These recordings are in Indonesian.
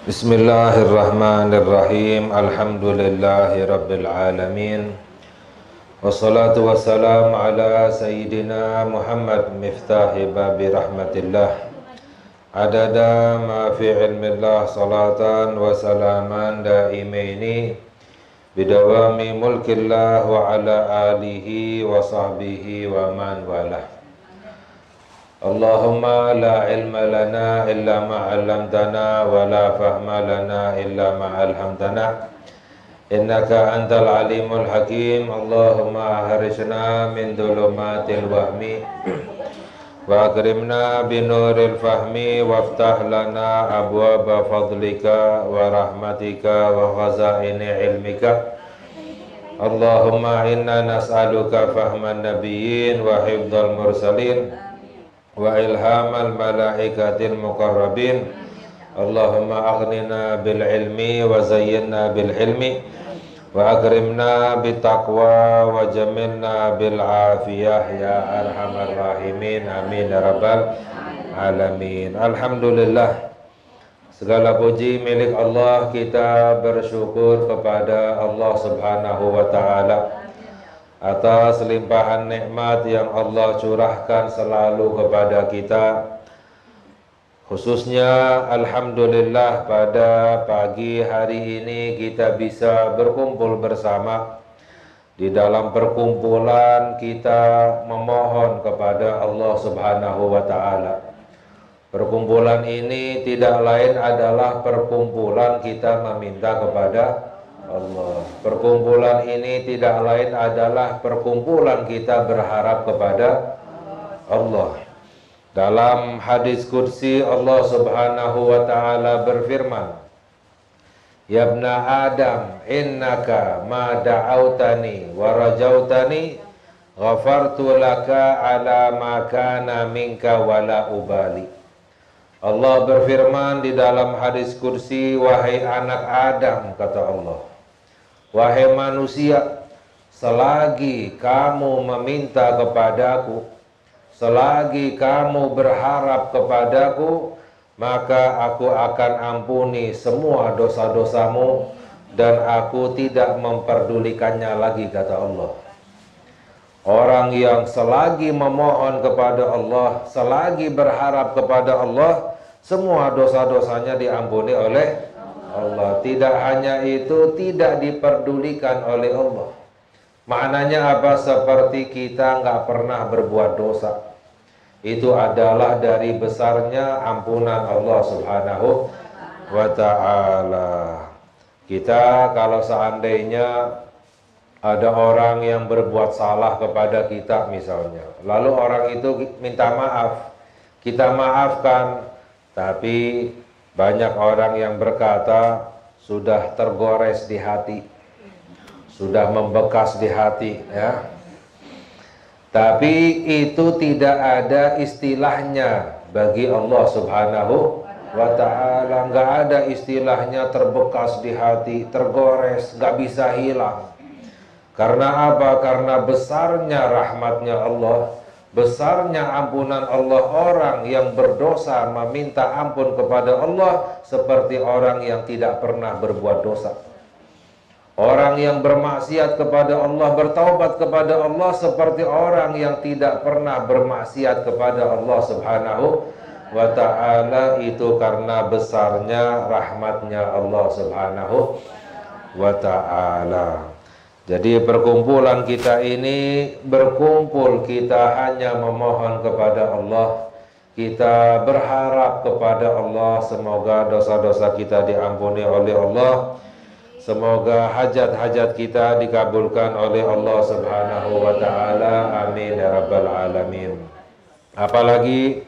Bismillahirrahmanirrahim. Alhamdulillahi rabbil alamin. Wassalatu wassalamu ala sayyidina Muhammad miftahi babi rahmatillah. Adada ma fi ilmillah, salatan wa salaman daimaini bidawami mulkillah wa ala alihi wa sahbihi wa man walah. Allahumma la ilma lana illa ma 'allamtana wa la fahma lana illa ma 'allamtana innaka antal alimul hakim. Allahumma harisna min dhulumatil wahmi wa akrimna binuril fahmi waftah lana abwaba fadlika wa rahmatika wa khazaini ilmika. Allahumma inna nas'aluka fahman nabiyyin wa hifdzal mursalin wa ilhamal malaikatil muqarrabin. Allahumma aghnina bil ilmi wa zayyinna bil hilmi wa akrimna bit taqwa wa jamilna bil afiyah ya arhamar rahimin. Amin ya rabbal alamin. Alhamdulillah, segala puji milik Allah. Kita bersyukur kepada Allah Subhanahu wa ta'ala atas limpahan nikmat yang Allah curahkan selalu kepada kita. Khususnya alhamdulillah pada pagi hari ini kita bisa berkumpul bersama. Di dalam perkumpulan kita memohon kepada Allah Subhanahu wa ta'ala. Perkumpulan ini tidak lain adalah perkumpulan kita meminta kepada Allah. Perkumpulan ini tidak lain adalah perkumpulan kita berharap kepada Allah. Dalam hadis qudsi Allah Subhanahu wa ta'ala berfirman, Ya ibna Adam, innaka ma da'autani wa rajautani ghafartu laka ala ma kana minka wala ubali. Allah berfirman di dalam hadis qudsi, wahai anak Adam, kata Allah, wahai manusia, selagi kamu meminta kepadaku, selagi kamu berharap kepadaku, maka aku akan ampuni semua dosa-dosamu dan aku tidak memperdulikannya lagi, kata Allah. Orang yang selagi memohon kepada Allah, selagi berharap kepada Allah, semua dosa-dosanya diampuni oleh Allah. Tidak hanya itu, tidak diperdulikan oleh Allah. Maknanya apa? Seperti kita nggak pernah berbuat dosa. Itu adalah dari besarnya ampunan Allah Subhanahu wa ta'ala. Kita kalau seandainya ada orang yang berbuat salah kepada kita misalnya, lalu orang itu minta maaf, kita maafkan, tapi banyak orang yang berkata sudah tergores di hati, sudah membekas di hati, ya. Tapi itu tidak ada istilahnya bagi Allah Subhanahu wa ta'ala. Nggak ada istilahnya terbekas di hati, tergores, nggak bisa hilang. Karena apa? Karena besarnya rahmatnya Allah, besarnya ampunan Allah. Orang yang berdosa meminta ampun kepada Allah seperti orang yang tidak pernah berbuat dosa. Orang yang bermaksiat kepada Allah, bertaubat kepada Allah seperti orang yang tidak pernah bermaksiat kepada Allah Subhanahu wa ta'ala. Itu karena besarnya rahmatnya Allah Subhanahu wa ta'ala. Jadi perkumpulan kita ini berkumpul, kita hanya memohon kepada Allah, kita berharap kepada Allah, semoga dosa-dosa kita diampuni oleh Allah, semoga hajat-hajat kita dikabulkan oleh Allah Subhanahu wa ta'ala. Amin ya rabbal alamin. Apalagi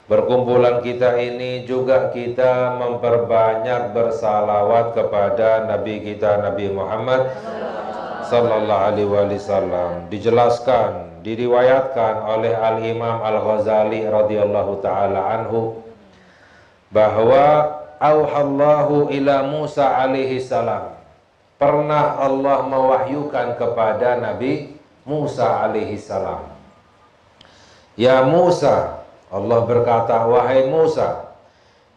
perkumpulan kita ini juga kita memperbanyak bersalawat kepada Nabi kita, Nabi Muhammad sallallahu alaihi wasallam. Dijelaskan, diriwayatkan oleh Al-Imam Al-Ghazali radhiyallahu ta'ala anhu bahwa auhallahu ila Musa alaihi salam, pernah Allah mewahyukan kepada Nabi Musa alaihi salam, Ya Musa, Allah berkata, wahai Musa,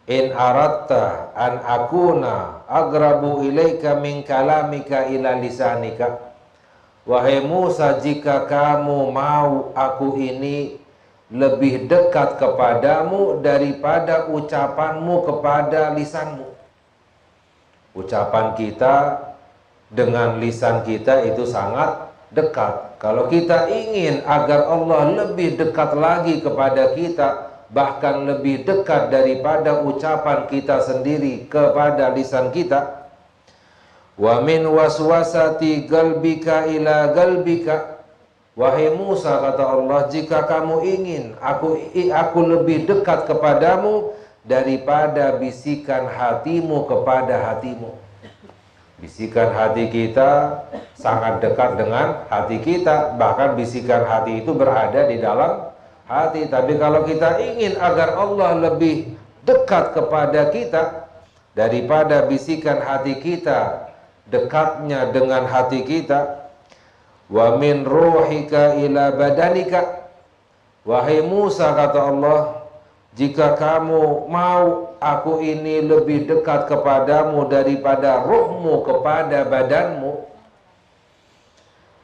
in aratta an akuna agrabu ilaika min kalamika ila lisanika. Wahai Musa, jika kamu mau aku ini lebih dekat kepadamu daripada ucapanmu kepada lisanmu. Ucapan kita dengan lisan kita itu sangat dekat. Kalau kita ingin agar Allah lebih dekat lagi kepada kita, bahkan lebih dekat daripada ucapan kita sendiri kepada lisan kita, wa min waswasati galbika ila galbika. Wahai Musa, kata Allah, jika kamu ingin aku lebih dekat kepadamu daripada bisikan hatimu kepada hatimu. Bisikan hati kita sangat dekat dengan hati kita, bahkan bisikan hati itu berada di dalam hati. Tapi kalau kita ingin agar Allah lebih dekat kepada kita daripada bisikan hati kita, dekatnya dengan hati kita, wa min ruhika ila badanika. Wahai Musa, kata Allah, jika kamu mau aku ini lebih dekat kepadamu daripada ruhmu kepada badanmu,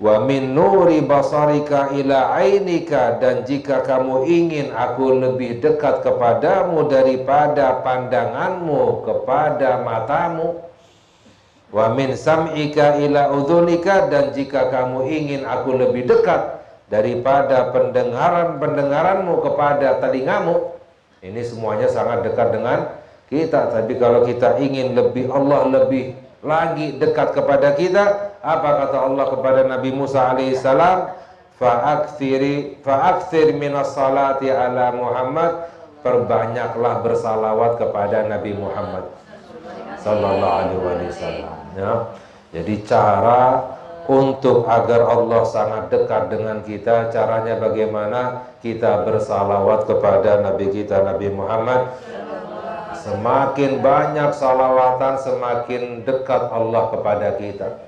wa min nuri basarika ila ainika, dan jika kamu ingin aku lebih dekat kepadamu daripada pandanganmu kepada matamu, wa min sam'ika ila udhunika, dan jika kamu ingin aku lebih dekat daripada pendengaranmu kepada telingamu. Ini semuanya sangat dekat dengan kita. Tapi kalau kita ingin Allah lebih lagi dekat kepada kita, apa kata Allah kepada Nabi Musa alaihissalam? Fa'akthir minas salati ala Muhammad. Perbanyaklah bersalawat kepada Nabi Muhammad sallallahu alaihi wasallam. Ya. Jadi cara untuk agar Allah sangat dekat dengan kita, caranya bagaimana? Kita bersalawat kepada Nabi kita, Nabi Muhammad. Semakin banyak salawatan, semakin dekat Allah kepada kita.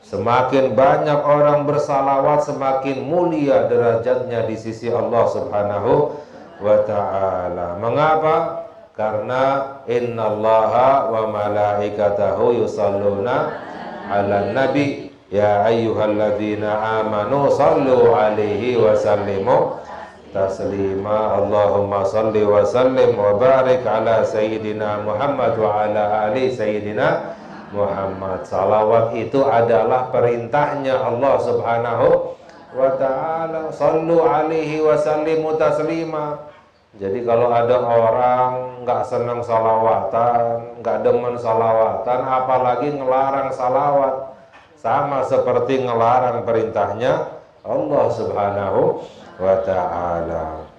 Semakin banyak orang bersalawat, semakin mulia derajatnya di sisi Allah subhanahu wa ta'ala. Mengapa? Karena innallaha wa malaikatahu yusalluna ala nabi ya ayyuhalladzina amanu sallu alaihi wa sallimu taslima. Allahumma salli wa sallim wa barik ala sayyidina Muhammad wa ala ali sayyidina Muhammad. Salawat itu adalah perintahnya Allah subhanahu wa ta'ala. Sallu alaihi wa sallimu taslima. Jadi kalau ada orang nggak senang salawatan, nggak demen salawatan, apalagi ngelarang salawat, sama seperti ngelarang perintahnya Allah subhanahu wa ta'ala.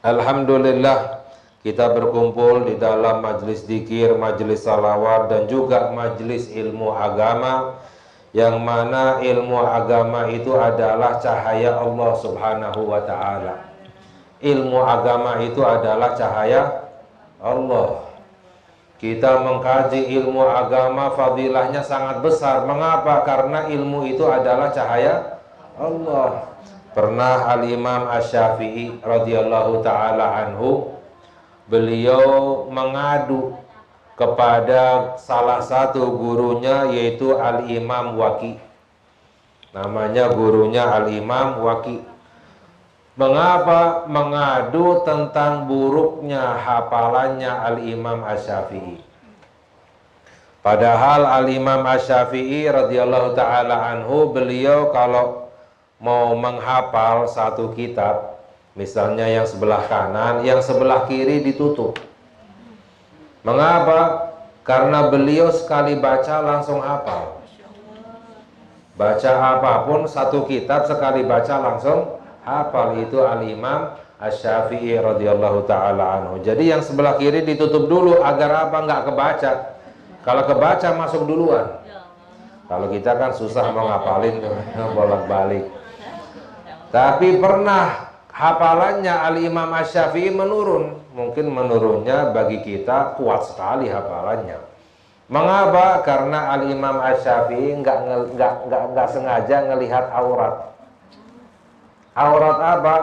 Alhamdulillah, kita berkumpul di dalam majlis dzikir, majlis salawat, dan juga majlis ilmu agama, yang mana ilmu agama itu adalah cahaya Allah subhanahu wa ta'ala. Ilmu agama itu adalah cahaya Allah. Kita mengkaji ilmu agama, fadilahnya sangat besar. Mengapa? Karena ilmu itu adalah cahaya Allah. Pernah Al-Imam Asy-Syafi'i radhiyallahu ta'ala anhu, beliau mengadu kepada salah satu gurunya, yaitu Al-Imam Waqi. Namanya gurunya Al-Imam Waqi. Mengapa? Mengadu tentang buruknya hafalannya Al-Imam Asy-Syafi'i. Padahal Al-Imam Asy-Syafi'i radhiyallahu ta'ala anhu, beliau kalau mau menghafal satu kitab, misalnya yang sebelah kanan, yang sebelah kiri ditutup. Mengapa? Karena beliau sekali baca langsung hafal. Baca apapun, satu kitab sekali baca langsung hafal. Itu Al-Imam Asy-Syafi'i radhiyallahu ta'ala anhu. Jadi yang sebelah kiri ditutup dulu, agar apa? Nggak kebaca. Kalau kebaca masuk duluan. Kalau kita kan susah mau ngapalin, bolak-balik. Tapi pernah hafalannya Al-Imam Asy-Syafi'i menurun. Mungkin menurunnya bagi kita kuat sekali hafalannya. Mengapa? Karena Al-Imam Asy-Syafi'i nggak sengaja ngelihat aurat. Aurat apa?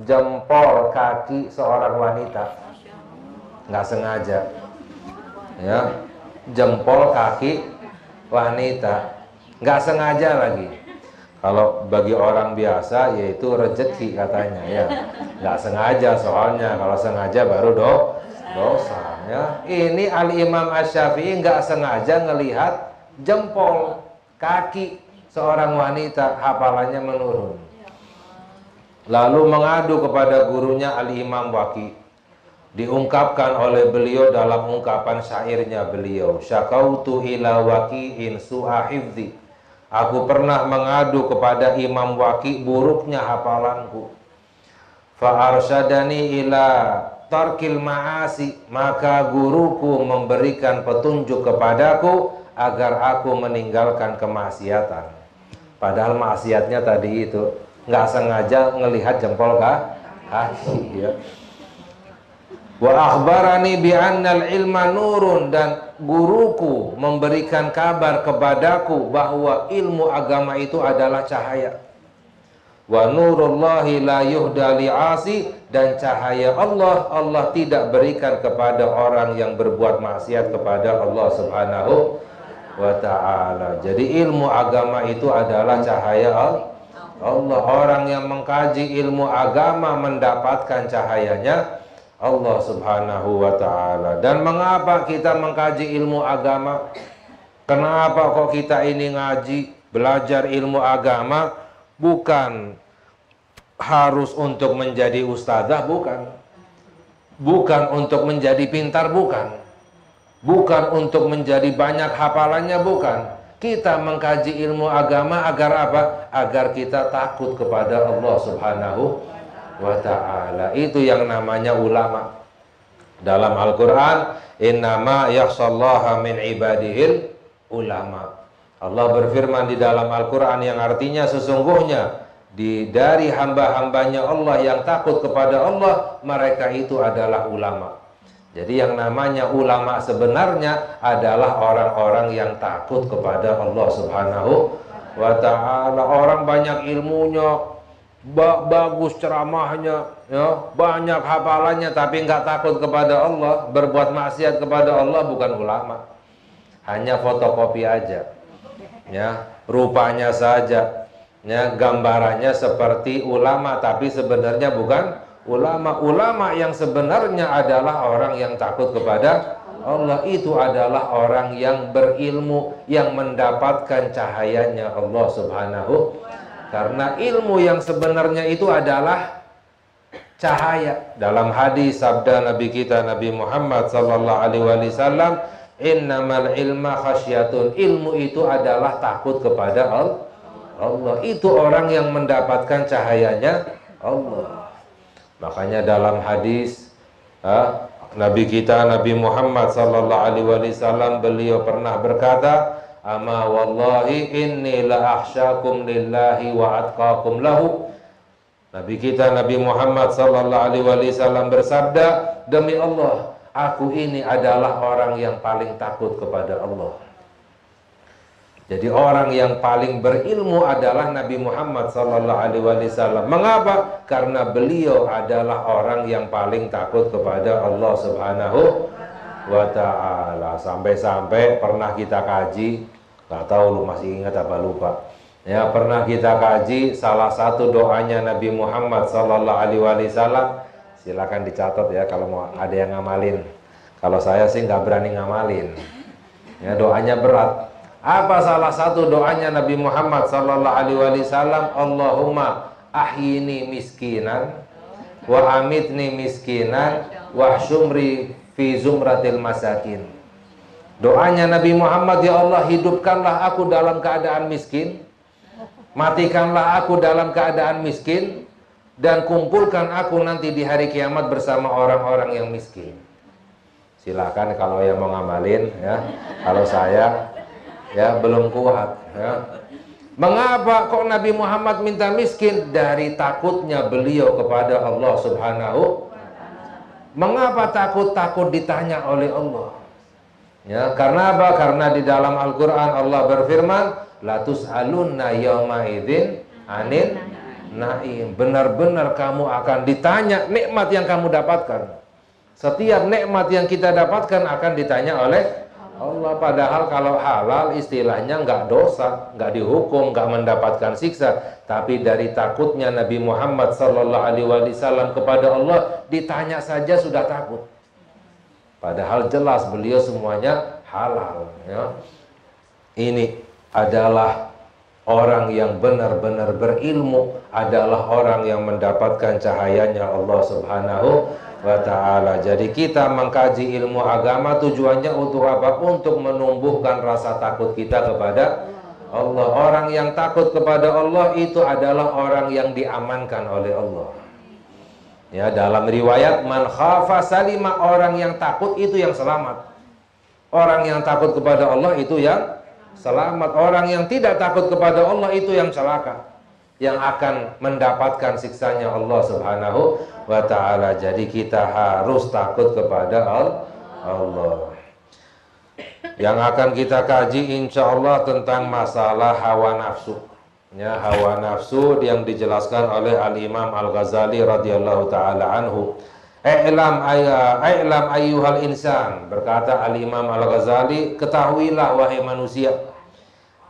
jempol kaki seorang wanita. Nggak sengaja. Ya, jempol kaki wanita. Nggak sengaja lagi. Kalau bagi orang biasa yaitu rezeki katanya ya. Nggak sengaja soalnya, kalau sengaja baru dosa ya. Ini Al-Imam Asy-Syafi'i nggak sengaja ngelihat jempol kaki seorang wanita, hafalannya menurun. Lalu mengadu kepada gurunya Al-Imam Waqi. Diungkapkan oleh beliau dalam ungkapan syairnya beliau, syakautu ila waqi'in su'a hifzi. Aku pernah mengadu kepada Imam Waqi buruknya hafalanku. Fa arsyadani ila tarkil ma'asi, maka guruku memberikan petunjuk kepadaku agar aku meninggalkan kemaksiatan. Padahal maksiatnya tadi itu nggak sengaja ngelihat jempol kaki ya. Wa akhbarani bi annal ilma nurun, dan guruku memberikan kabar kepadaku bahwa ilmu agama itu adalah cahaya. Wa nurullahi la yuhda li'asi, dan cahaya Allah tidak berikan kepada orang yang berbuat maksiat kepada Allah Subhanahu wa ta'ala. Jadi ilmu agama itu adalah cahaya Allah. Orang yang mengkaji ilmu agama mendapatkan cahayanya Allah Subhanahu wa ta'ala. Dan mengapa kita mengkaji ilmu agama? Kenapa kok kita ini ngaji, belajar ilmu agama? Bukan harus untuk menjadi ustadzah, bukan. Bukan untuk menjadi pintar, bukan. Bukan untuk menjadi banyak hafalannya, bukan. Kita mengkaji ilmu agama agar apa? Agar kita takut kepada Allah Subhanahu wa ta'ala. Itu yang namanya ulama. Dalam Al-Quran, innama yakhshallaha min ibadihil ulama. Allah berfirman di dalam Al-Quran yang artinya sesungguhnya dari hamba-hambanya Allah yang takut kepada Allah, mereka itu adalah ulama. Jadi yang namanya ulama sebenarnya adalah orang-orang yang takut kepada Allah Subhanahu wa ta'ala. Orang banyak ilmunya, bagus ceramahnya, ya, banyak hafalannya, tapi nggak takut kepada Allah, berbuat maksiat kepada Allah, bukan ulama. Hanya fotokopi aja, ya, rupanya saja, ya, gambarannya seperti ulama, tapi sebenarnya bukan ulama. Ulama yang sebenarnya adalah orang yang takut kepada Allah. Itu adalah orang yang berilmu, yang mendapatkan cahayanya Allah Subhanahu. Karena ilmu yang sebenarnya itu adalah cahaya. Dalam hadis sabda Nabi kita Nabi Muhammad sallallahu alaihi wasallam, innamal ilma khasyatun. Ilmu itu adalah takut kepada Allah. Itu orang yang mendapatkan cahayanya Allah. Makanya dalam hadis Nabi kita Nabi Muhammad sallallahu alaihi wasallam, beliau pernah berkata, ama wallahi inni la akhsyakum lillahi wa atqakum lahu. Nabi kita Nabi Muhammad sallallahu alaihi wasallam bersabda, demi Allah, aku ini adalah orang yang paling takut kepada Allah. Jadi orang yang paling berilmu adalah Nabi Muhammad sallallahu alaihi wasallam. Mengapa? Karena beliau adalah orang yang paling takut kepada Allah Subhanahu wa ta'ala. Sampai-sampai pernah kita kaji, nggak tahu lu masih ingat apa lupa ya, pernah kita kaji salah satu doanya Nabi Muhammad sallallahu alaihi wasallam. Silakan dicatat ya kalau mau ada yang ngamalin. Kalau saya sih nggak berani ngamalin ya, doanya berat. Apa salah satu doanya Nabi Muhammad sallallahu alaihi wasallam? Allahumma ahyini miskinan wa amitni miskinan wa syumri fi zumratil masakin. Doanya Nabi Muhammad, ya Allah, hidupkanlah aku dalam keadaan miskin, matikanlah aku dalam keadaan miskin, dan kumpulkan aku nanti di hari kiamat bersama orang-orang yang miskin. Silakan kalau yang mau ngamalin ya. Kalau saya ya belum kuat ya. Mengapa kok Nabi Muhammad minta miskin? Dari takutnya beliau kepada Allah Subhanahu. Mengapa takut ditanya oleh Allah? Ya, karena apa? Karena di dalam Al-Quran Allah berfirman, la tus'alunna yawma idzin anil naim. Benar-benar kamu akan ditanya nikmat yang kamu dapatkan. Setiap nikmat yang kita dapatkan akan ditanya oleh Allah. Padahal kalau halal istilahnya nggak dosa, nggak dihukum, nggak mendapatkan siksa. Tapi dari takutnya Nabi Muhammad SAW kepada Allah, ditanya saja sudah takut. Padahal jelas beliau semuanya halal. Ya. Ini adalah orang yang benar-benar berilmu, adalah orang yang mendapatkan cahayanya Allah Subhanahu wa ta'ala. Jadi kita mengkaji ilmu agama tujuannya untuk apa? Untuk menumbuhkan rasa takut kita kepada Allah. Orang yang takut kepada Allah itu adalah orang yang diamankan oleh Allah. Ya, dalam riwayat man khafa salima, orang yang takut itu yang selamat. Orang yang takut kepada Allah itu yang selamat. Orang yang tidak takut kepada Allah itu yang celaka, yang akan mendapatkan siksanya Allah Subhanahu wa ta'ala. Jadi kita harus takut kepada Allah. Yang akan kita kaji insya Allah tentang masalah hawa nafsu. Ya, hawa nafsu yang dijelaskan oleh Al-Imam Al-Ghazali radhiyallahu ta'ala anhu. I'lam ayyuhal insan, berkata Al-Imam Al-Ghazali, ketahuilah wahai manusia,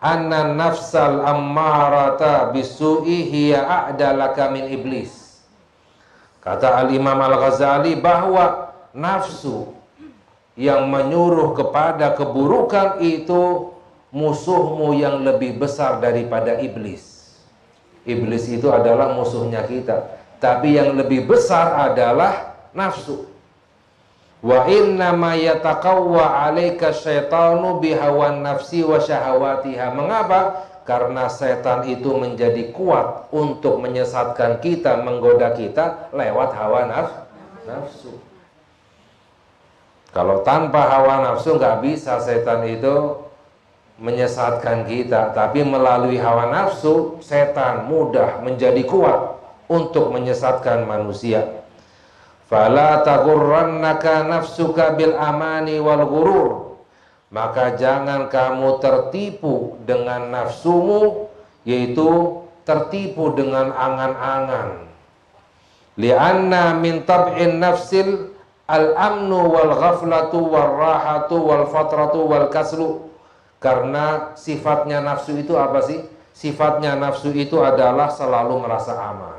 anna nafsal ammarata bisu'i hiya a'dalaka min iblis. Kata Al-Imam Al-Ghazali bahwa nafsu yang menyuruh kepada keburukan itu musuhmu yang lebih besar daripada iblis. Iblis itu adalah musuhnya kita, tapi yang lebih besar adalah nafsu. Wa inna ma yataqawwa 'alaika syaitanu bihawan nafsi wa syahawatiha. Mengapa? Karena setan itu menjadi kuat untuk menyesatkan kita, menggoda kita lewat hawa nafsu. Kalau tanpa hawa nafsu nggak bisa setan itu menyesatkan kita, tapi melalui hawa nafsu setan mudah menjadi kuat untuk menyesatkan manusia. Fala taghurrannaka nafsuka bil amani wal ghurur. Maka jangan kamu tertipu dengan nafsumu, yaitu tertipu dengan angan-angan. Li'anna min tab'in nafsil al-amnu wal ghaflatu wal rahatu wal fatratu wal kaslu. Karena sifatnya nafsu itu apa sih? Sifatnya nafsu itu adalah selalu merasa aman,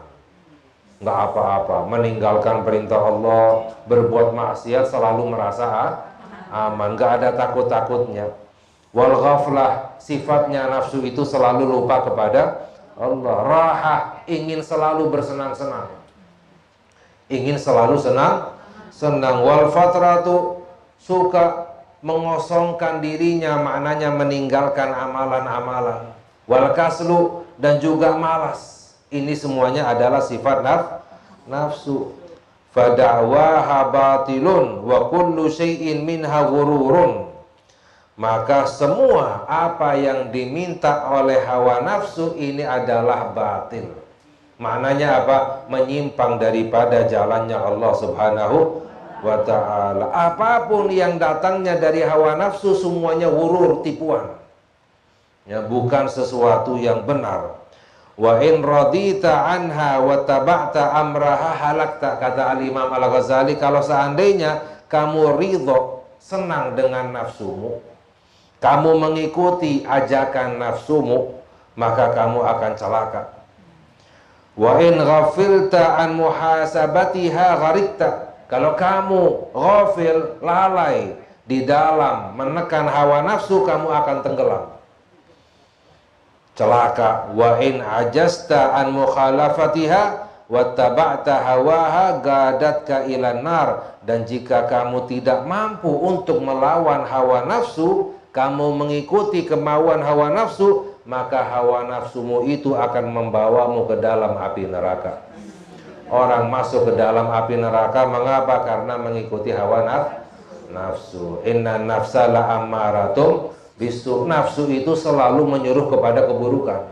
nggak apa-apa, meninggalkan perintah Allah, berbuat maksiat selalu merasa aman, nggak ada takut-takutnya. Wal ghaflah, sifatnya nafsu itu selalu lupa kepada Allah. Rahah, ingin selalu bersenang-senang, ingin selalu senang. Wal fatratu, suka mengosongkan dirinya, maknanya meninggalkan amalan-amalan. Wal kaslu, dan juga malas. Ini semuanya adalah sifat nafsu. Fada'waha batilun wa kullu syai'in minha ghururun. Maka semua apa yang diminta oleh hawa nafsu ini adalah batil. Maknanya apa? Menyimpang daripada jalannya Allah Subhanahu wa ta'ala. Apapun yang datangnya dari hawa nafsu semuanya ghurur, tipuan. Ya, bukan sesuatu yang benar. Wa in radita anha wa taba'ta amraha halakta. Kata Al-Imam Al-Ghazali, kalau seandainya kamu ridho, senang dengan nafsumu, kamu mengikuti ajakan nafsumu, maka kamu akan celaka. Wa in ghafilta an muhasabatiha gharikta. Kalau kamu ghafil, lalai di dalam menekan hawa nafsu, kamu akan tenggelam, celaka. Wa in ajasta an mukhalafatiha wattaba'ta hawaha gadatka ilan nar. Dan jika kamu tidak mampu untuk melawan hawa nafsu, kamu mengikuti kemauan hawa nafsu, maka hawa nafsumu itu akan membawamu ke dalam api neraka. Orang masuk ke dalam api neraka mengapa? Karena mengikuti hawa nafsu. Inna nafsa la ammaratum bisu. Nafsu itu selalu menyuruh kepada keburukan.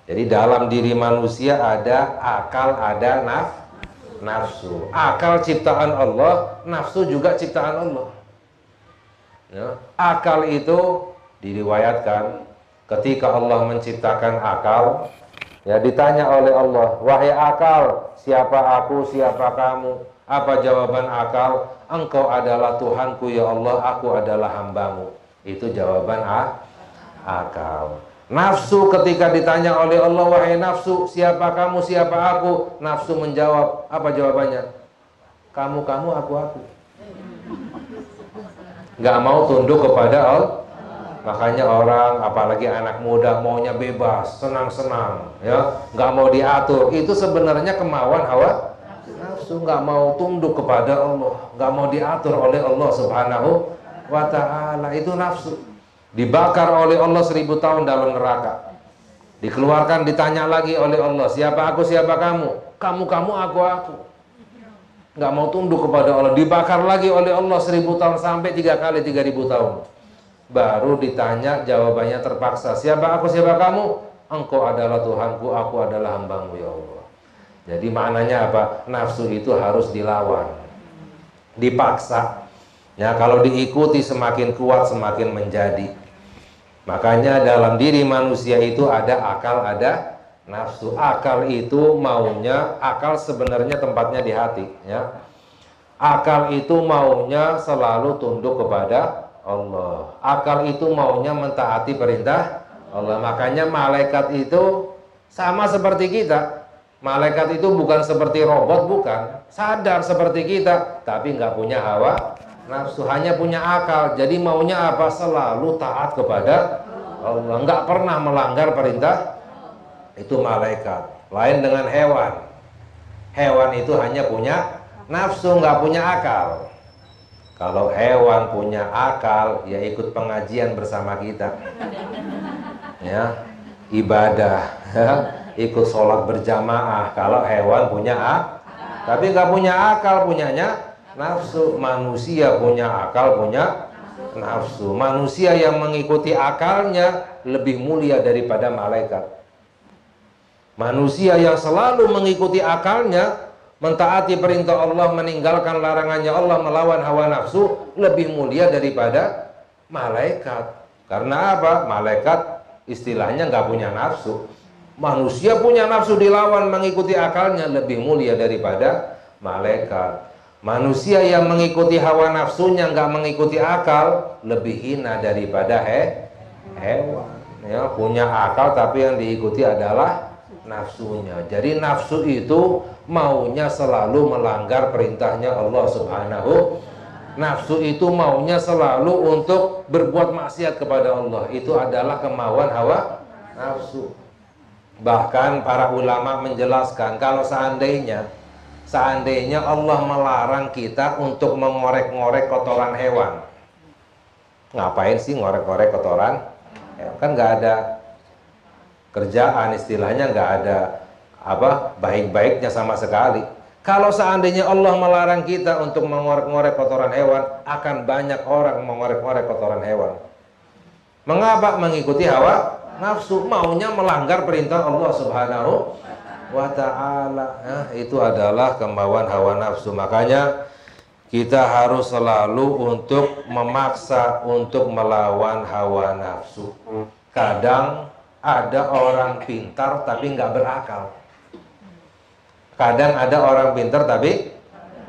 Jadi dalam diri manusia ada akal, ada nafsu. Akal ciptaan Allah, nafsu juga ciptaan Allah. Ya. Akal itu diriwayatkan ketika Allah menciptakan akal, Ya, ditanya oleh Allah, wahai akal, siapa aku, siapa kamu? Apa jawaban akal? Engkau adalah Tuhanku ya Allah, aku adalah hambamu. Itu jawaban akal. Nafsu ketika ditanya oleh Allah, wahai nafsu, siapa kamu, siapa aku? Nafsu menjawab, apa jawabannya? Kamu, aku. Nggak mau tunduk kepada Allah. Makanya orang, apalagi anak muda, maunya bebas, senang-senang, ya, nggak mau diatur. Itu sebenarnya kemauan hawa nafsu, nggak mau tunduk kepada Allah, nggak mau diatur oleh Allah Subhanahu wa Ta'ala. Itu nafsu. Dibakar oleh Allah 1000 tahun dalam neraka. Dikeluarkan, ditanya lagi oleh Allah, siapa aku, siapa kamu? Kamu, aku. Nggak mau tunduk kepada Allah. Dibakar lagi oleh Allah 1000 tahun sampai 3 kali 3000 tahun. Baru ditanya, jawabannya terpaksa. Siapa aku, siapa kamu? Engkau adalah Tuhanku, aku adalah hambamu ya Allah. Jadi maknanya apa? Nafsu itu harus dilawan, dipaksa. Ya, kalau diikuti semakin kuat, semakin menjadi. Makanya dalam diri manusia itu ada akal, ada nafsu. Akal itu maunya, akal sebenarnya tempatnya di hati, ya. Akal itu maunya selalu tunduk kepada Allah. Akal itu maunya mentaati perintah Allah. Makanya malaikat itu sama seperti kita. Malaikat itu bukan seperti robot, bukan. Sadar seperti kita, tapi nggak punya hawa nafsu, hanya punya akal. Jadi maunya apa? Selalu taat kepada Allah, nggak pernah melanggar perintah. Itu malaikat. Lain dengan hewan. Hewan itu hanya punya nafsu, nggak punya akal. Kalau hewan punya akal, ya ikut pengajian bersama kita, ya, ibadah, ya, ikut sholat berjamaah. Kalau hewan punya tapi nggak punya akal, punyanya nafsu. Manusia punya akal, punya nafsu. Manusia yang mengikuti akalnya lebih mulia daripada malaikat. Manusia yang selalu mengikuti akalnya, mentaati perintah Allah, meninggalkan larangannya Allah, melawan hawa nafsu, lebih mulia daripada malaikat. Karena apa? Malaikat istilahnya nggak punya nafsu. Manusia punya nafsu, dilawan, mengikuti akalnya, lebih mulia daripada malaikat. Manusia yang mengikuti hawa nafsunya, nggak mengikuti akal, lebih hina daripada hewan. Ya, punya akal tapi yang diikuti adalah nafsunya. Jadi nafsu itu maunya selalu melanggar perintahnya Allah Subhanahu. Nafsu itu maunya selalu untuk berbuat maksiat kepada Allah. Itu adalah kemauan hawa nafsu. Bahkan para ulama menjelaskan, kalau seandainya Allah melarang kita untuk mengorek-ngorek kotoran hewan. Ngapain sih ngorek-ngorek kotoran hewan? Kan nggak ada kerjaan, istilahnya nggak ada baik-baiknya sama sekali. Kalau seandainya Allah melarang kita untuk mengorek-ngorek kotoran hewan, akan banyak orang mengorek-ngorek kotoran hewan. Mengapa? Mengikuti hawa nafsu, maunya melanggar perintah Allah Subhanahu wa Ta'ala. Itu adalah kemauan hawa nafsu. Makanya kita harus selalu untuk memaksa untuk melawan hawa nafsu. Kadang ada orang pintar tapi nggak berakal. Kadang ada orang pintar tapi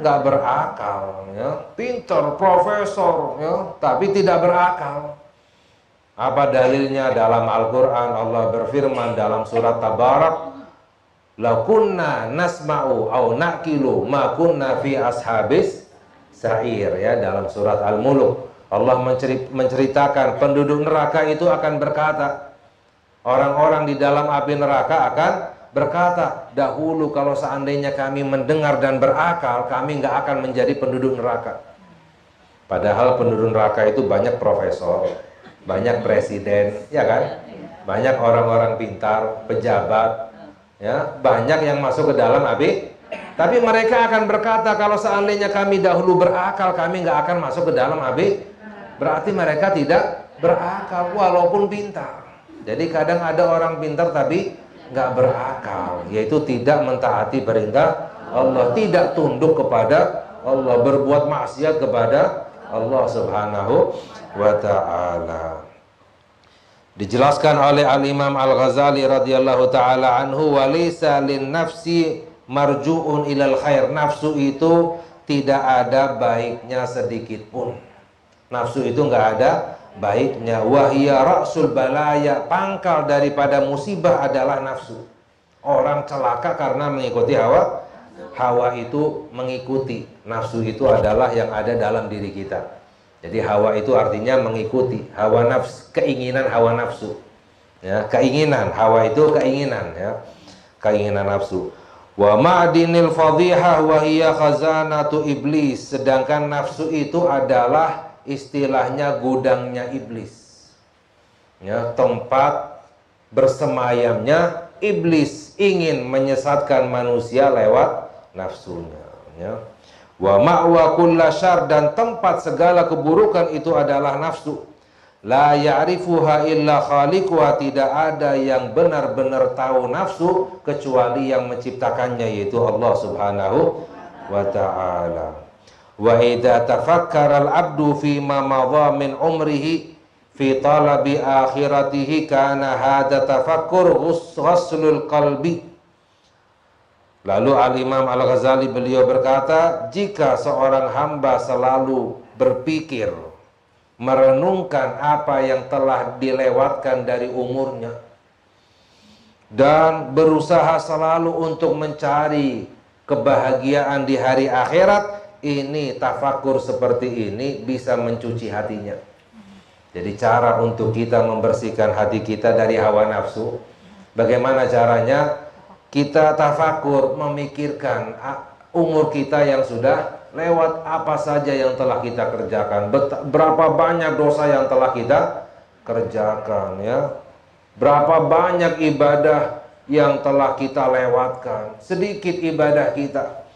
nggak berakal, ya. Pintar, profesor, ya, tapi tidak berakal. Apa dalilnya? Dalam Al-Quran Allah berfirman dalam surat Tabarak, "La kunna nasma'u au naqilu ma kunna fi ashabis sa'ir." Ya, dalam surat Al-Muluk Allah menceritakan penduduk neraka itu akan berkata, orang-orang di dalam api neraka akan berkata, dahulu kalau seandainya kami mendengar dan berakal, kami nggak akan menjadi penduduk neraka. Padahal penduduk neraka itu banyak profesor, banyak presiden, ya kan? Banyak orang-orang pintar, pejabat, ya, banyak yang masuk ke dalam api. Tapi mereka akan berkata, kalau seandainya kami dahulu berakal, kami nggak akan masuk ke dalam api. Berarti mereka tidak berakal walaupun pintar. Jadi kadang ada orang pintar tapi nggak berakal, yaitu tidak mentaati perintah Allah, tidak tunduk kepada Allah, berbuat maksiat kepada Allah Subhanahu wa Ta'ala. Dijelaskan oleh Al-Imam Al-Ghazali radhiyallahu taala anhu, walisa lin nafsi marju'un ilal khair. Nafsu itu tidak ada baiknya sedikit pun. Nafsu itu nggak ada baiknya. Wahia ra'sul balaya, pangkal daripada musibah adalah nafsu. Orang celaka karena mengikuti hawa. Hawa itu mengikuti. Nafsu itu adalah yang ada dalam diri kita. Jadi hawa itu artinya mengikuti. Hawa nafsu, keinginan hawa nafsu. Ya, keinginan, hawa itu keinginan, ya. Keinginan nafsu. Wa ma'dinil fadhihah wa hiya khazanatu iblis. Sedangkan nafsu itu adalah istilahnya gudangnya iblis. Ya, tempat bersemayamnya iblis, ingin menyesatkan manusia lewat nafsunya, ya. Wa ma'wa kulla syarr, dan tempat segala keburukan itu adalah nafsu. La ya'rifuha illa khaliquha, tidak ada yang benar-benar tahu nafsu kecuali yang menciptakannya, yaitu Allah Subhanahu wa ta'ala. Wa idza tafakkara al-'abdu fi ma madha min umrihi fi talabi akhiratihi kana hadza tafakkur ghuslul qalbi. Lalu Al-Imam Al-Ghazali beliau berkata, jika seorang hamba selalu berpikir, merenungkan apa yang telah dilewatkan dari umurnya, dan berusaha selalu untuk mencari kebahagiaan di hari akhirat, ini tafakur seperti ini bisa mencuci hatinya. Jadi cara untuk kita membersihkan hati kita dari hawa nafsu, bagaimana caranya? Kita tafakur, memikirkan umur kita yang sudah lewat, apa saja yang telah kita kerjakan, berapa banyak dosa yang telah kita kerjakan, ya. Berapa banyak ibadah yang telah kita lewatkan. Sedikit ibadah kita,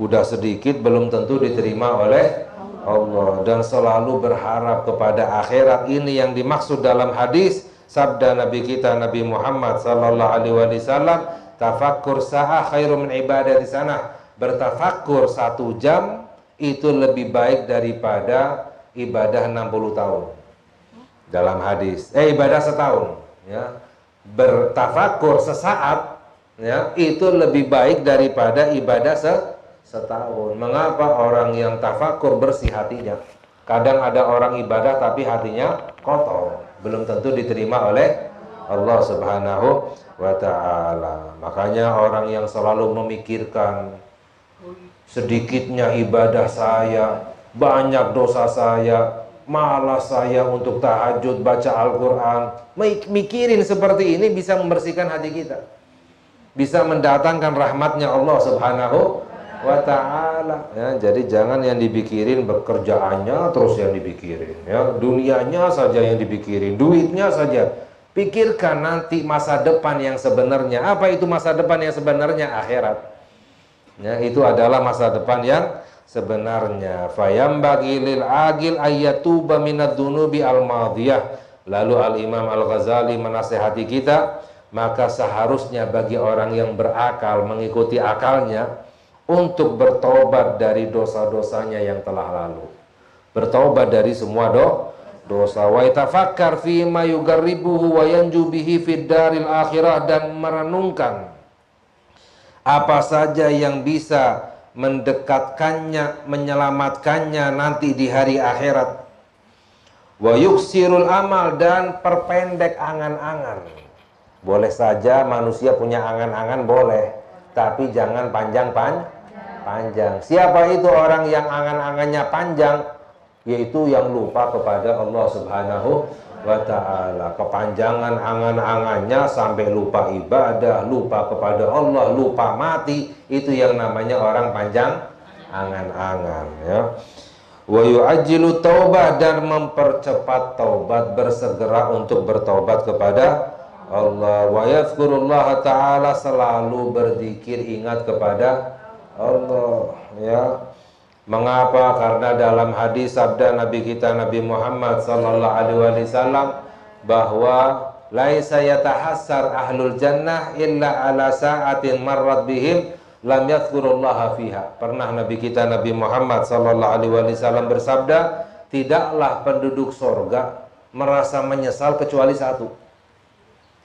udah sedikit belum tentu diterima oleh Allah, dan selalu berharap kepada akhirat. Ini yang dimaksud dalam hadis sabda Nabi kita Nabi Muhammad sallallahu alaihi wasallam, tafakkur sa'ah khairu min ibadati sanah. Bertafakkur 1 jam itu lebih baik daripada ibadah 60 tahun. Dalam hadis, ibadah setahun, ya. Bertafakkur sesaat, ya, itu lebih baik daripada ibadah setahun. Mengapa? Orang yang tafakkur bersih hatinya. Kadang ada orang ibadah tapi hatinya kotor, belum tentu diterima oleh Allah Subhanahu wa ta'ala. Makanya orang yang selalu memikirkan sedikitnya ibadah saya, banyak dosa saya, malas saya untuk tahajud, baca Al-Quran, mikirin seperti ini bisa membersihkan hati kita, bisa mendatangkan rahmatnya Allah Subhanahu wa ta'ala, ya. Jadi jangan yang dipikirin bekerjaannya terus yang dipikirin, ya. Dunianya saja yang dipikirin, duitnya saja. Pikirkan nanti masa depan yang sebenarnya. Apa itu masa depan yang sebenarnya? Akhirat, ya, itu adalah masa depan yang sebenarnya. Fayambaghi lil agil ayyatuba minad dunubi al-madhiyah. Lalu Al-Imam Al-Ghazali menasihati kita, maka seharusnya bagi orang yang berakal, mengikuti akalnya, untuk bertobat dari dosa-dosanya yang telah lalu. Bertobat dari semua dosa. Wa yatafakkar fi ma yugarribuhu wa yanju bihi fid daril akhirah, dan merenungkan apa saja yang bisa mendekatkannya, menyelamatkannya nanti di hari akhirat. Wa yuksirul amal, dan perpendek angan-angan. Boleh saja manusia punya angan-angan, boleh, tapi jangan panjang-panjang. Siapa itu orang yang angan-angannya panjang? Yaitu yang lupa kepada Allah Subhanahu wa ta'ala. Kepanjangan angan-angannya sampai lupa ibadah, lupa kepada Allah, lupa mati. Itu yang namanya orang panjang angan-angan, ya. Wa yu'ajjilu taubah, dan mempercepat taubat, bersegera untuk bertaubat kepada Allah. Wa yadhkurullaha ta'ala, selalu berzikir, ingat kepada Allah, ya. Mengapa? Karena dalam hadis sabda Nabi kita Nabi Muhammad sallallahu alaihi wasallam bahwa laisa yatahassar ahlul jannah illa ala sa'atin marrat bihim lam yadhkurullaha fiha. Pernah Nabi kita Nabi Muhammad sallallahu alaihi wasallam bersabda, tidaklah penduduk sorga merasa menyesal kecuali satu.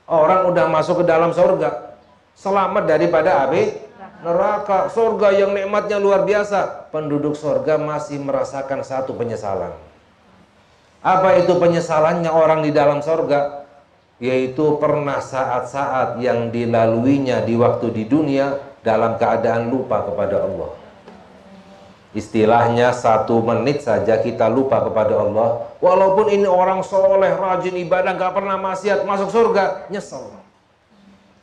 Orang udah masuk ke dalam surga, selamat daripada api neraka. Surga yang nikmatnya luar biasa. Penduduk surga masih merasakan satu penyesalan. Apa itu penyesalannya orang di dalam surga? Yaitu pernah saat-saat yang dilaluinya di waktu di dunia dalam keadaan lupa kepada Allah. Istilahnya 1 menit saja kita lupa kepada Allah, walaupun ini orang soleh, rajin ibadah, gak pernah maksiat, masuk surga, nyesel.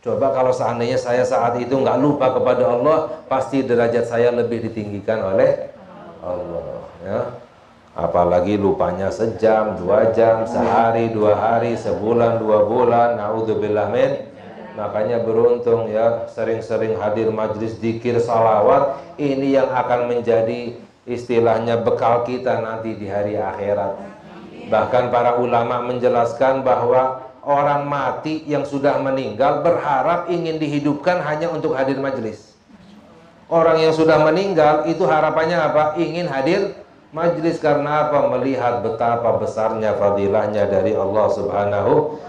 Coba kalau seandainya saya saat itu gak lupa kepada Allah, pasti derajat saya lebih ditinggikan oleh Allah, ya. Apalagi lupanya sejam, 2 jam, sehari, 2 hari, sebulan, 2 bulan. Naudzubillah min. Makanya beruntung ya, sering-sering hadir majlis dzikir salawat. Ini yang akan menjadi istilahnya bekal kita nanti di hari akhirat. Bahkan para ulama menjelaskan bahwa orang mati yang sudah meninggal berharap ingin dihidupkan hanya untuk hadir majlis. Orang yang sudah meninggal itu harapannya apa? Ingin hadir majlis. Karena apa? Melihat betapa besarnya fadilahnya dari Allah Subhanahu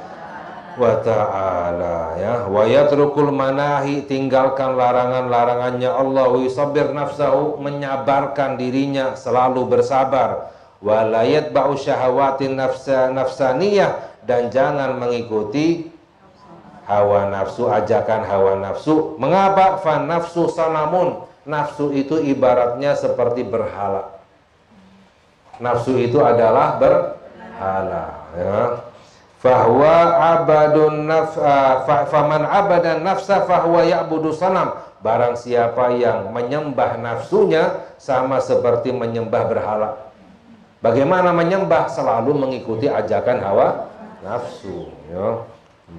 wa ta'ala, ya. Wa yatrukul manahi, tinggalkan larangan-larangannya Allah. Wa yusabbir nafsahu, menyabarkan dirinya, selalu bersabar. Wa la yatba'u syahawatin nafsaniyah, dan jangan mengikuti hawa nafsu, ajakan hawa nafsu. Mengapa? Fa nafsu sanamun, nafsu itu ibaratnya seperti berhala. Nafsu itu adalah berhala, ya. Fahuwa abadun faman abadan nafsa fahuwa ya'budu sanam. Barang siapa yang menyembah nafsunya sama seperti menyembah berhala. Bagaimana menyembah? Selalu mengikuti ajakan hawa nafsu, ya.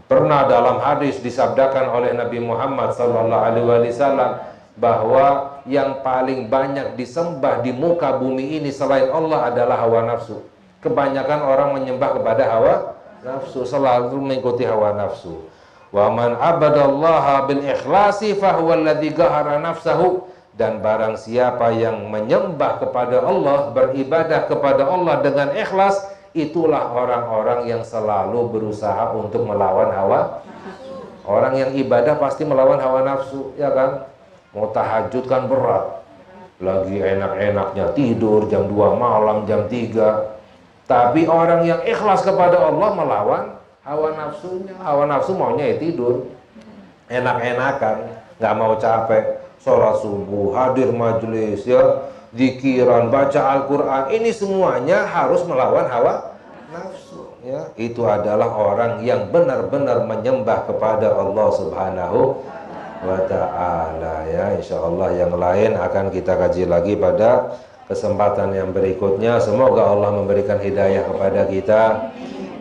Pernah dalam hadis disabdakan oleh Nabi Muhammad sallallahu alaihi wasallam bahwa yang paling banyak disembah di muka bumi ini selain Allah adalah hawa nafsu. Kebanyakan orang menyembah kepada hawa nafsu, selalu mengikuti hawa nafsu. Wa man abadallaha bil ikhlasi fahuwa alladzi qahara nafsahu. Dan barang siapa yang menyembah kepada Allah, beribadah kepada Allah dengan ikhlas, itulah orang-orang yang selalu berusaha untuk melawan hawa. Orang yang ibadah pasti melawan hawa nafsu, ya kan? Mau tahajud kan berat, lagi enak-enaknya tidur jam 2 malam, jam 3. Tapi orang yang ikhlas kepada Allah melawan hawa nafsunya. Hawa nafsu maunya ya tidur, enak-enakan, nggak mau capek. Sholat subuh, hadir majelis, ya, zikiran, baca Al-Quran, ini semuanya harus melawan hawa nafsu, ya. Itu adalah orang yang benar-benar menyembah kepada Allah Subhanahu wa ta'ala, ya. Insyaallah yang lain akan kita kaji lagi pada kesempatan yang berikutnya. Semoga Allah memberikan hidayah kepada kita.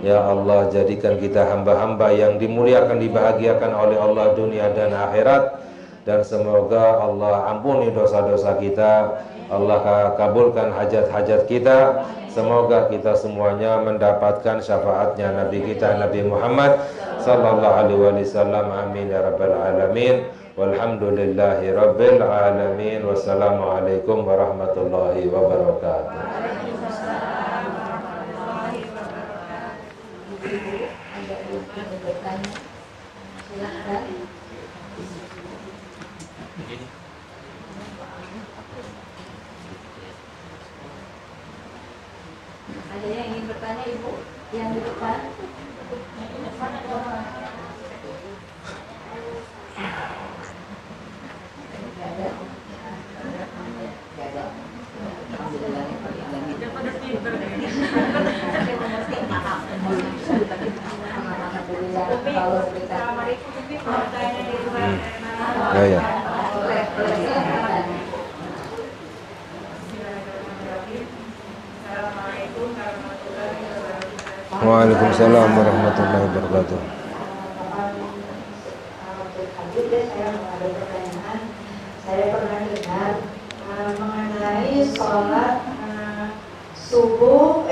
Ya Allah, jadikan kita hamba-hamba yang dimuliakan, dibahagiakan oleh Allah dunia dan akhirat. Dan semoga Allah ampuni dosa-dosa kita, Allah kabulkan hajat-hajat kita. Semoga kita semuanya mendapatkan syafaatnya Nabi kita Nabi Muhammad sallallahu alaihi wasallam. Amin ya rabbal alamin. Walhamdulillahi rabbil alamin. Wassalamualaikum warahmatullahi wabarakatuh. Ada yang ingin bertanya, Ibu? Yang di depan? Ya, ya. Waalaikumsalam warahmatullahi wabarakatuh. Saya pernah dengar mengenai sholat subuh,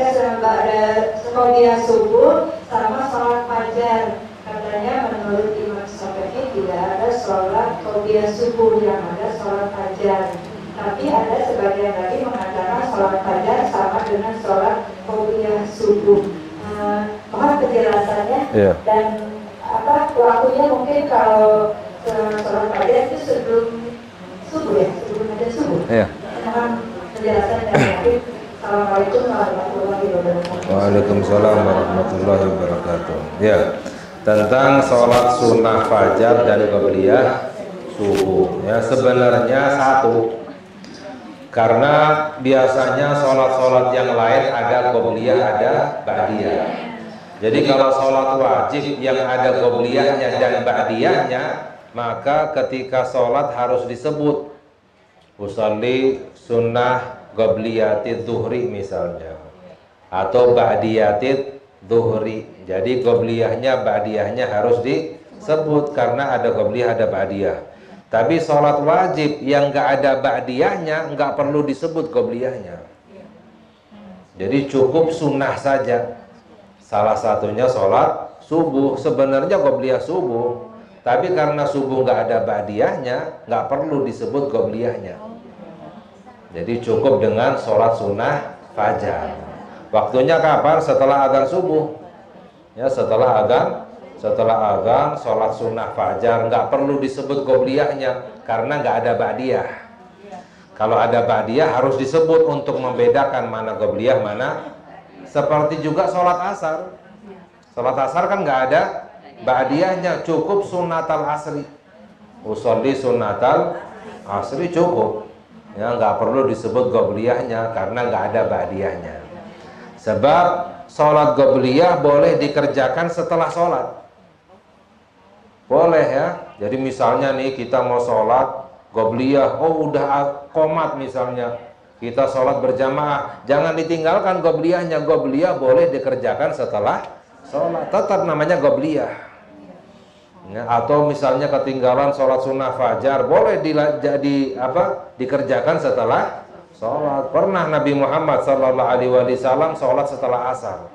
qobliyah subuh sama sholat fajar. Katanya menurut Imam Syafi'i tidak ada sholat qobliyah subuh, yang ada sholat fajar. Tapi ada sebagian lagi mengatakan sholat fajar sama dengan sholat qobliyah subuh. mohon penjelasannya. Iya. Dan waktunya mungkin kalau sholat fajar itu sebelum subuh ya, sebelum ada subuh. Iya. Mohon penjelasan dari Habib. Assalamualaikum warahmatullahi wabarakatuh. Waalaikumsalam warahmatullahi wabarakatuh. Ya, tentang sholat sunnah fajar dan qabliyah subuh. Ya, sebenarnya satu. Karena biasanya sholat-sholat yang lain ada qabliyah, ada ba'diyah. Jadi kalau sholat wajib yang ada qabliyahnya dan ba'diyahnya, maka ketika sholat harus disebut usolli sunnah qabliyatid dhuhri misalnya, atau ba'diyatid dhuhri. Jadi qabliyahnya ba'diyahnya harus disebut karena ada qabliyah ada ba'diyah. Tapi sholat wajib yang nggak ada ba'diyahnya nggak perlu disebut qabliyahnya. Jadi cukup sunnah saja. Salah satunya sholat subuh, sebenarnya qabliyah subuh, tapi karena subuh nggak ada ba'diyahnya nggak perlu disebut qabliyahnya. Jadi cukup dengan sholat sunnah fajar. Waktunya kapan? Setelah adzan subuh. Ya, setelah adzan sholat sunnah fajar, nggak perlu disebut qabliyahnya karena nggak ada ba'diyah. Kalau ada ba'diyah harus disebut untuk membedakan mana qabliyah mana. Seperti juga sholat asar. Sholat asar kan nggak ada ba'diyahnya, cukup sunnatal asri. Usolli sunnatal asri cukup. Ya, nggak perlu disebut qabliyahnya karena nggak ada ba'diyahnya. Sebab sholat qabliyah boleh dikerjakan setelah sholat. Boleh ya. Jadi misalnya nih kita mau sholat qabliyah, oh udah qomat misalnya, kita sholat berjamaah, jangan ditinggalkan qabliyahnya. Qabliyah boleh dikerjakan setelah sholat, tetap namanya qabliyah. Ya, atau misalnya ketinggalan sholat sunnah fajar, boleh dikerjakan setelah sholat. Pernah Nabi Muhammad SAW sholat setelah asar.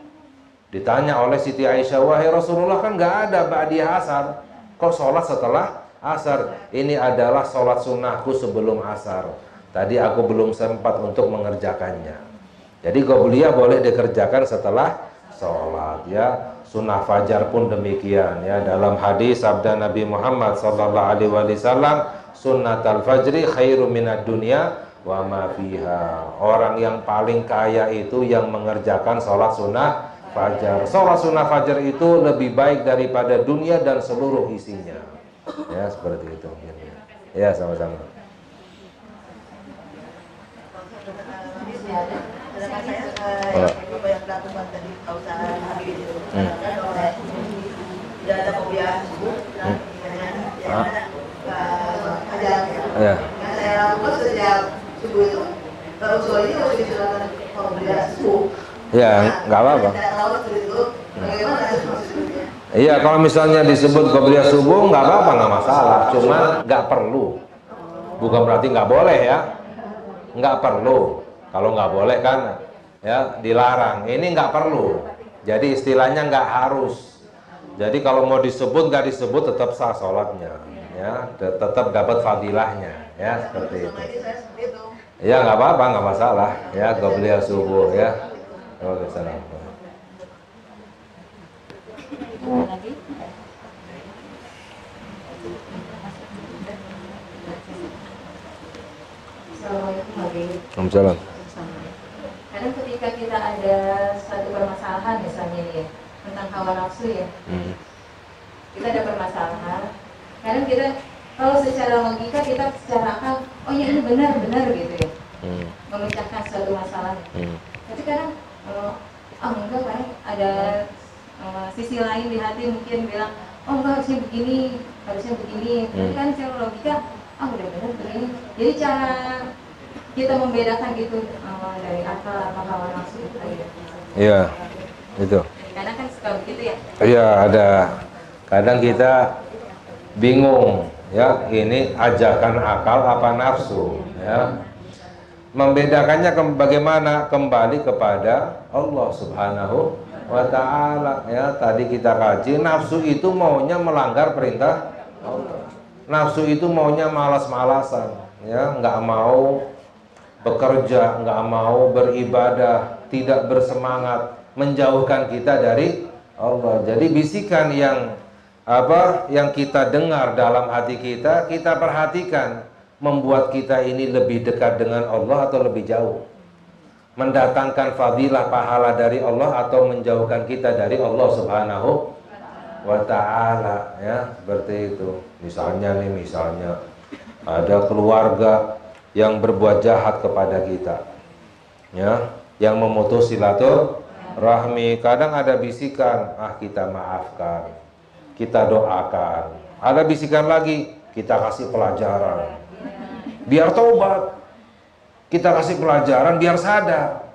Ditanya oleh Siti Aisyah, wahai Rasulullah, kan nggak ada ba'diyah asar, kok sholat setelah asar? Ini adalah sholat sunnahku sebelum asar. Tadi aku belum sempat untuk mengerjakannya. Jadi qabliyah boleh dikerjakan setelah sholat ya. Sunnah fajar pun demikian ya. Dalam hadis sabda Nabi Muhammad SAW, sunnatal fajri khairu minad dunya wa ma fiha. Orang yang paling kaya itu yang mengerjakan sholat sunnah fajar. Sholat sunnah fajar itu lebih baik daripada dunia dan seluruh isinya. Ya, seperti itu. Ya, sama-sama. Tidak ada kopiah subuh, Ya. saya lakukan sejak subuh itu, usul ini harus diserahkan kopiah subuh. Ya, nggak apa-apa. Iya, kalau misalnya disebut qabliyah subuh nggak apa-apa, nggak masalah. Cuman nggak perlu. Bukan berarti nggak boleh ya. Nggak perlu. Kalau nggak boleh kan ya dilarang. Ini nggak perlu. Jadi istilahnya nggak harus. Jadi kalau mau disebut nggak disebut tetap sah sholatnya. Ya, tetap dapat fadilahnya. Ya, seperti itu. Ya nggak apa-apa, nggak masalah. Ya, qabliyah subuh ya. Oke, salam. Assalamualaikum. Kadang ketika kita ada suatu permasalahan misalnya nih ya, tentang hawa nafsu ya, kita ada permasalahan. Kadang kita kalau secara logika kita secara akal, oh ya ini benar gitu ya, memecahkan suatu masalah. Tapi kadang enggak, kan ada sisi lain di hati mungkin bilang, oh enggak, harusnya begini. Tapi kan secara logika, udah benar begini. Jadi cara kita membedakan gitu dari akal atau hawa nafsu itu ya. Iya, itu. Kadang kan suka begitu ya. Iya, ada. Kadang kita bingung ya, ini ajakan akal apa nafsu ya. Membedakannya bagaimana? Kembali kepada Allah Subhanahu wa ta'ala ya. Tadi kita kaji, nafsu itu maunya melanggar perintah Allah. Nafsu itu maunya malas-malasan ya, nggak mau bekerja, nggak mau beribadah, tidak bersemangat, menjauhkan kita dari Allah. Jadi bisikan yang yang kita dengar dalam hati kita, kita perhatikan, membuat kita ini lebih dekat dengan Allah atau lebih jauh, mendatangkan fadilah pahala dari Allah atau menjauhkan kita dari Allah Subhanahu wa ta'ala, ya, seperti itu. Misalnya ada keluarga yang berbuat jahat kepada kita, ya, yang memutus silaturahmi. Kadang ada bisikan, kita maafkan, kita doakan. Ada bisikan lagi, kita kasih pelajaran biar taubat, kita kasih pelajaran biar sadar.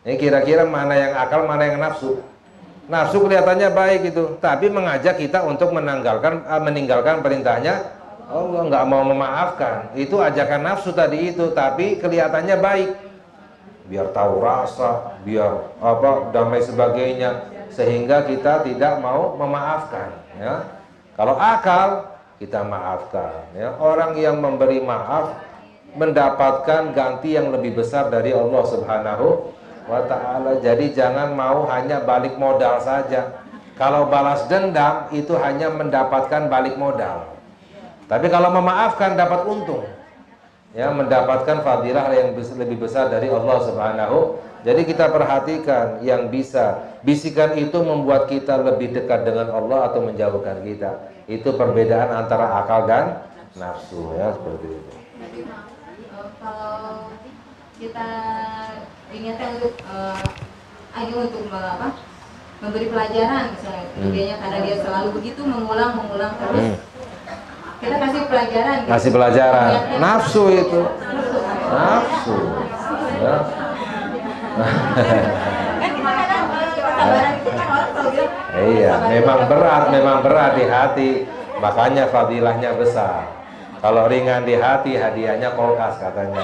Ini kira-kira mana yang akal, mana yang nafsu? Nafsu kelihatannya baik itu, tapi mengajak kita untuk meninggalkan perintahnya Allah, nggak mau memaafkan. Itu ajakan nafsu tadi itu, tapi kelihatannya baik, biar tahu rasa, biar damai sebagainya, sehingga kita tidak mau memaafkan, ya. Kalau akal, kita maafkan, ya. Orang yang memberi maaf mendapatkan ganti yang lebih besar dari Allah Subhanahu wa ta'ala. Jadi jangan mau hanya balik modal saja. Kalau balas dendam itu hanya mendapatkan balik modal. Tapi kalau memaafkan dapat untung, ya, mendapatkan fadilah yang lebih besar dari Allah Subhanahu. Jadi kita perhatikan yang bisa bisikan itu membuat kita lebih dekat dengan Allah atau menjauhkan kita. Itu perbedaan antara akal dan nafsu, ya, seperti itu. Kalau kita ingatkan untuk memberi pelajaran, misalnya idenya karena dia selalu begitu mengulang terus, kita kasih pelajaran. Nafsu itu, nafsu, ya. Iya, memang berat di hati, makanya fadilahnya besar. Kalau ringan di hati, hadiahnya kulkas katanya.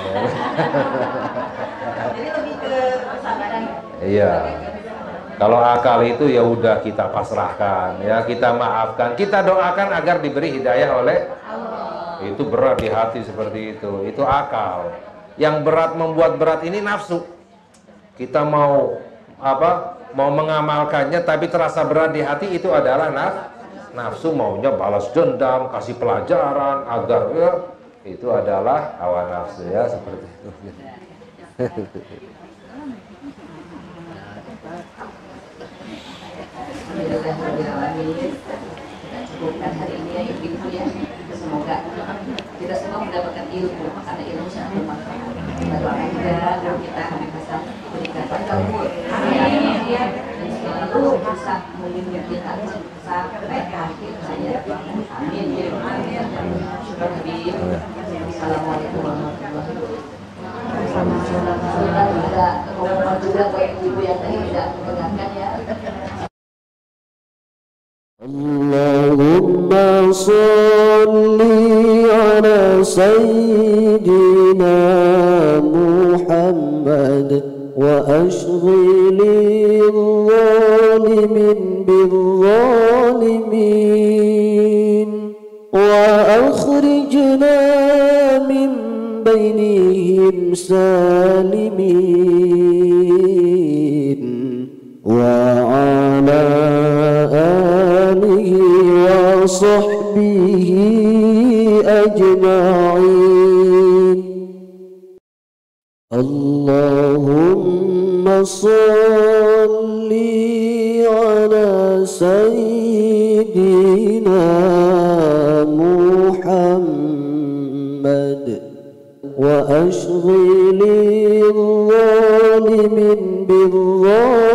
Jadi lebih ke kesabaran. Iya. Kalau akal itu ya udah kita pasrahkan, ya, kita maafkan, kita doakan agar diberi hidayah oleh Allah. Itu berat di hati seperti itu akal. Yang berat membuat berat ini nafsu. Kita mau mengamalkannya tapi terasa berat di hati, itu adalah nafsu, maunya balas dendam, kasih pelajaran agar, ya, itu adalah hawa nafsu, ya, seperti itu. Kita cukupkan hari ini ya Ibu ya. Semoga kita semua mendapatkan ilmu, karena ilmu sangat bermanfaat. Kita doakan juga kita bisa berikan panjang umur, dan selalu bisa melindungi kita sampai akhir hayat. Amin. Syukur Habib. Assalamualaikum warahmatullahi wabarakatuh. Sudah ngomong juga buat ibu yang tadi tidak mendengarkan, ya. Allahumma salli ala sayyidina Muhammad wa ashghili zalimin bizzalimin wa akhrijna min bainihim salimin wa ala وصحبه أجمعين اللهم صل على سيدنا محمد وأشغل الظالمين بالظالمين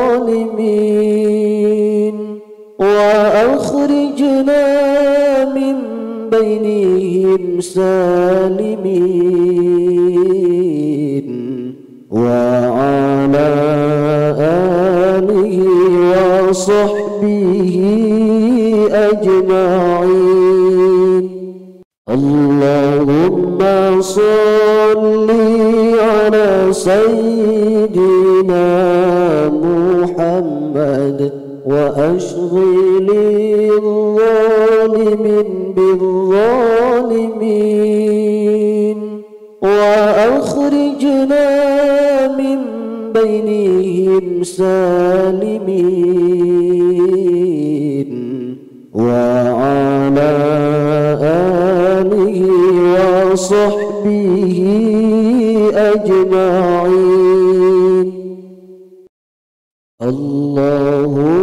وأخرجنا من بينهم سالمين وعلى آله وصحبه أجمعين اللهم صل على سيدنا محمد وأشغل الظالمين بالظالمين وأخرجنا من بينهم سالمين وصحبه أجمعين. اللهم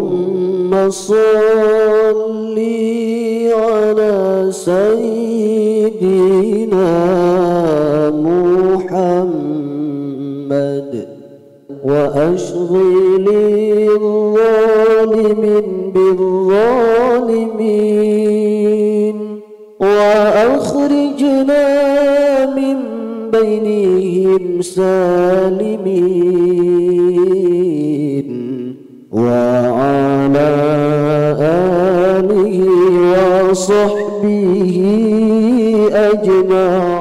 صل على سيدنا محمد وأشغل الظالمين بالظالمين وأخرجنا من بينهم سالمين. وعلى آله وصحبه أجمعين.